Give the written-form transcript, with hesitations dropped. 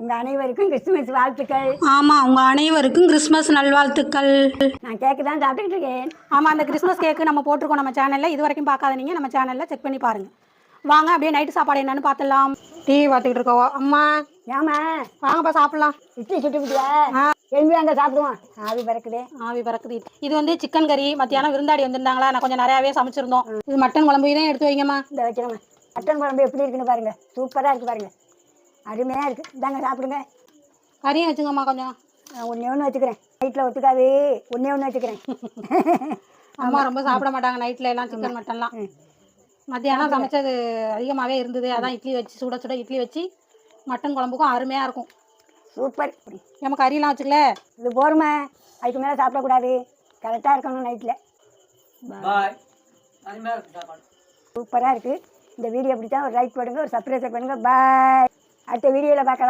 உங்கள் அனைவருக்கும் கிறிஸ்துமஸ் வாழ்த்துக்கள். ஆமாம், உங்கள் அனைவருக்கும் கிறிஸ்மஸ் நல்வாழ்த்துக்கள். நான் கேக்கு தான் சாப்பிட்டுக்கிட்டு இருக்கேன். ஆமாம், அந்த கிறிஸ்மஸ் கேக்கு நம்ம போட்டிருக்கோம் நம்ம சேனலில். இது வரைக்கும் பார்க்காத நீங்கள் நம்ம சேனலில் செக் பண்ணி பாருங்கள். வாங்க அப்படியே நைட்டு சாப்பாடு என்னன்னு பார்த்துடலாம். டிவி பார்த்துக்கிட்டு இருக்கோம். அம்மா ஏமா வாங்கப்பா சாப்பிட்லாம். இட்லி சுட்டுக்கிட்டியா? எழும்பி அங்கே சாப்பிடுவோம். ஆவி பறக்குது. ஆவி பறக்குது. இது வந்து சிக்கன் கறி. மத்தியானம் விருந்தாடி வந்திருந்தாங்களா, நான் கொஞ்சம் நிறையாவே சமைச்சிருந்தோம். இது மட்டன் குழம்பு தான் எடுத்து வைங்கம்மா. இந்த வைக்கிறோம்மா. மட்டன் குழம்பு எப்படி இருக்குன்னு பாருங்கள். சூப்பராக இருக்குது பாருங்கள். அருமையாக இருக்குது. இந்தாங்க சாப்பிடுங்க. கறியும் வச்சுங்கம்மா கொஞ்சம். ஒன்றே ஒன்று வச்சுக்கிறேன். நைட்டில் ஒத்துக்காது. ஒன்றே ஒன்று வச்சுக்கிறேன். அம்மா ரொம்ப சாப்பிட மாட்டாங்க நைட்டில் எல்லாம் சிக்கன் மட்டன்லாம். மத்தியானம் சமைச்சது அதிகமாகவே இருந்தது. அதான் இட்லி வச்சு சுட சுட இட்லி வச்சு மட்டன் குழம்புக்கும் அருமையாக இருக்கும். சூப்பர். நம்ம கறியெல்லாம் வச்சுக்கல. இது போருமா, அதுக்கு மேலே சாப்பிடக்கூடாது. கரெக்டாக இருக்கணும் நைட்டில். சூப்பராக இருக்குது. இந்த வீடியோ பிடிச்சா ஒரு லைக் போடுங்க, ஒரு சப்ஸ்கிரைப் பண்ணுங்கள். பாய். அடுத்த வீடியோவில் பார்க்கலாம்.